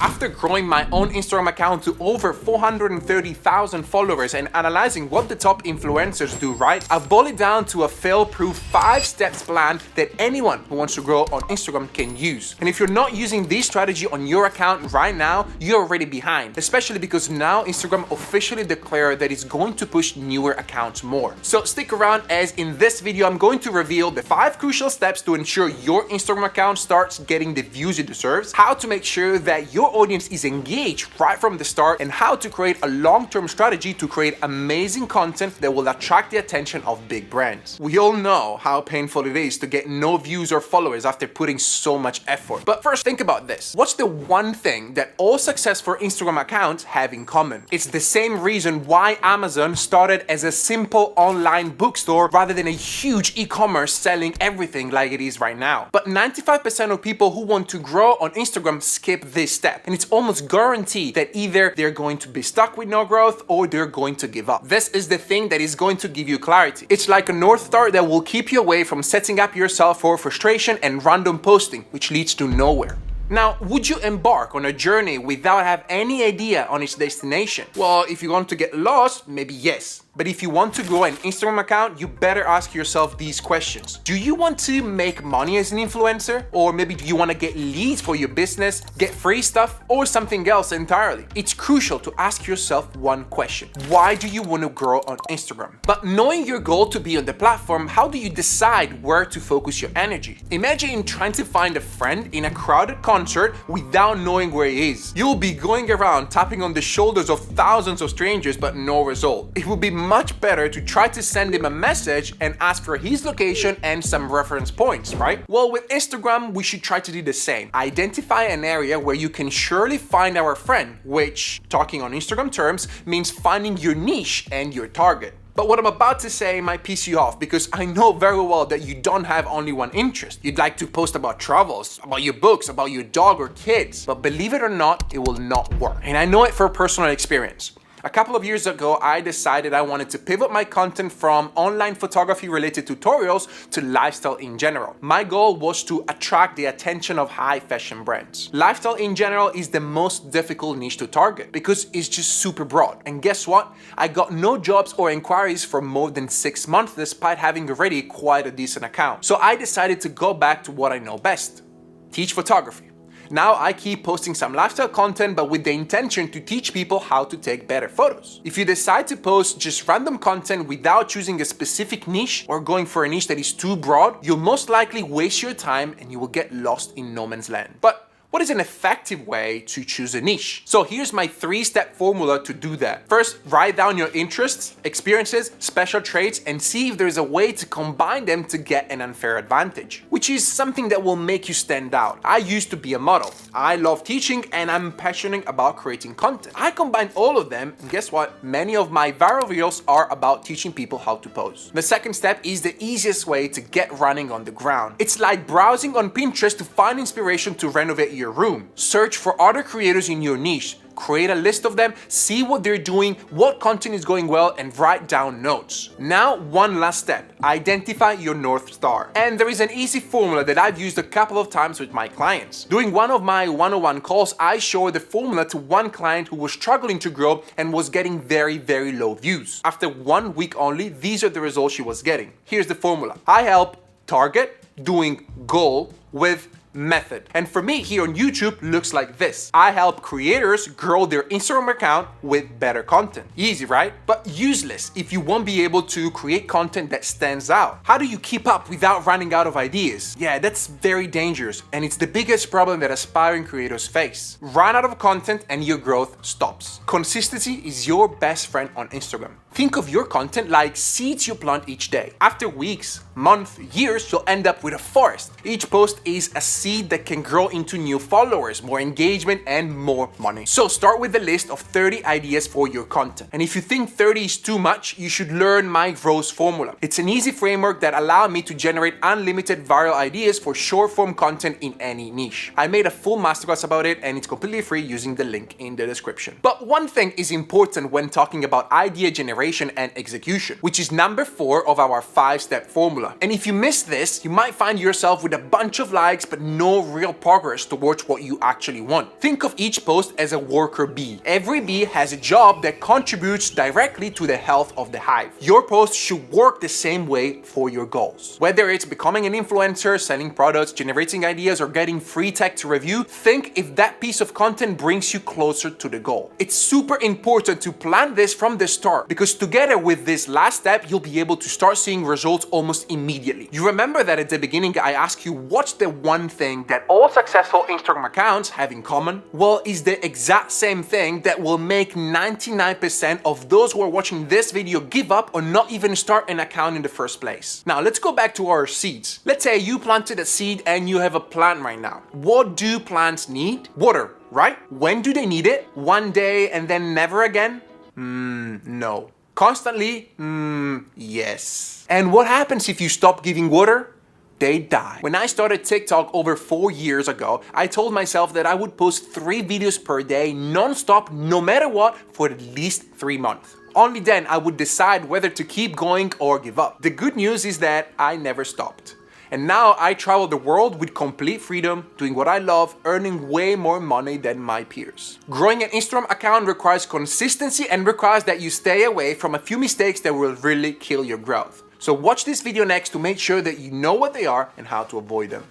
After growing my own Instagram account to over 430,000 followers and analyzing what the top influencers do right, I've boiled it down to a fail-proof 5 steps plan that anyone who wants to grow on Instagram can use. And if you're not using this strategy on your account right now, you're already behind, especially because now Instagram officially declared that it's going to push newer accounts more. So stick around, as in this video I'm going to reveal the 5 crucial steps to ensure your Instagram account starts getting the views it deserves, how to make sure that your audience is engaged right from the start, and how to create a long-term strategy to create amazing content that will attract the attention of big brands. We all know how painful it is to get no views or followers after putting so much effort. But first, think about this. What's the one thing that all successful Instagram accounts have in common? It's the same reason why Amazon started as a simple online bookstore rather than a huge e-commerce selling everything like it is right now. But 95% of people who want to grow on Instagram skip this step. And it's almost guaranteed that either they're going to be stuck with no growth or they're going to give up. This is the thing that is going to give you clarity. It's like a North Star that will keep you away from setting up yourself for frustration and random posting, which leads to nowhere. Now, would you embark on a journey without have any idea on its destination? Well, if you want to get lost, maybe yes. But if you want to grow an Instagram account, you better ask yourself these questions. Do you want to make money as an influencer? Or maybe do you want to get leads for your business, get free stuff, or something else entirely? It's crucial to ask yourself one question. Why do you want to grow on Instagram? But knowing your goal to be on the platform, how do you decide where to focus your energy? Imagine trying to find a friend in a crowded concert without knowing where he is. You'll be going around tapping on the shoulders of thousands of strangers, but no result. It would be much better to try to send him a message and ask for his location and some reference points, right? Well, with Instagram, we should try to do the same. Identify an area where you can surely find our friend, which, talking on Instagram terms, means finding your niche and your target. But what I'm about to say might piss you off, because I know very well that you don't have only one interest. You'd like to post about travels, about your books, about your dog or kids, but believe it or not, it will not work. And I know it for personal experience. A couple of years ago, I decided I wanted to pivot my content from online photography related tutorials to lifestyle in general. My goal was to attract the attention of high fashion brands. Lifestyle in general is the most difficult niche to target because it's just super broad. And guess what? I got no jobs or inquiries for more than 6 months despite having already quite a decent account. So I decided to go back to what I know best: teach photography. Now I keep posting some lifestyle content, but with the intention to teach people how to take better photos. If you decide to post just random content without choosing a specific niche or going for a niche that is too broad, you'll most likely waste your time and you will get lost in no man's land. But what is an effective way to choose a niche? So here's my 3-step formula to do that. First, write down your interests, experiences, special traits, and see if there's a way to combine them to get an unfair advantage, which is something that will make you stand out. I used to be a model. I love teaching and I'm passionate about creating content. I combine all of them, and guess what? Many of my viral reels are about teaching people how to pose. The second step is the easiest way to get running on the ground. It's like browsing on Pinterest to find inspiration to renovate your room. Search for other creators in your niche. Create a list of them, see what they're doing, what content is going well, and write down notes. Now, one last step. Identify your North Star. And there is an easy formula that I've used a couple of times with my clients. During one of my one-on-one calls, I showed the formula to one client who was struggling to grow and was getting very, very low views. After 1 week only, these are the results she was getting. Here's the formula. I help target, doing goal, with method. And for me here on YouTube looks like this. I help creators grow their Instagram account with better content. Easy, right? But useless if you won't be able to create content that stands out. How do you keep up without running out of ideas? Yeah, that's very dangerous, and it's the biggest problem that aspiring creators face. Run out of content and your growth stops. Consistency is your best friend on Instagram. Think of your content like seeds you plant each day. After weeks, months, years, you'll end up with a forest. Each post is a seed that can grow into new followers, more engagement, and more money. So start with a list of 30 ideas for your content. And if you think 30 is too much, you should learn my ROSE formula. It's an easy framework that allows me to generate unlimited viral ideas for short form content in any niche. I made a full masterclass about it and it's completely free using the link in the description. But one thing is important when talking about idea generation preparation and execution, which is number 4 of our 5-step formula. And if you miss this, you might find yourself with a bunch of likes but no real progress towards what you actually want. Think of each post as a worker bee. Every bee has a job that contributes directly to the health of the hive. Your post should work the same way for your goals. Whether it's becoming an influencer, selling products, generating ideas, or getting free tech to review, think if that piece of content brings you closer to the goal. It's super important to plan this from the start, because together with this last step, you'll be able to start seeing results almost immediately. You remember that at the beginning I asked you what's the one thing that all successful Instagram accounts have in common? Well, it's the exact same thing that will make 99% of those who are watching this video give up or not even start an account in the first place. Now let's go back to our seeds. Let's say you planted a seed and you have a plant right now. What do plants need? Water, right? When do they need it? One day and then never again? No. Constantly? Yes. And what happens if you stop giving water? They die. When I started TikTok over 4 years ago, I told myself that I would post 3 videos per day non-stop, no matter what, for at least 3 months. Only then I would decide whether to keep going or give up. The good news is that I never stopped. And now I travel the world with complete freedom, doing what I love, earning way more money than my peers. Growing an Instagram account requires consistency and requires that you stay away from a few mistakes that will really kill your growth. So watch this video next to make sure that you know what they are and how to avoid them.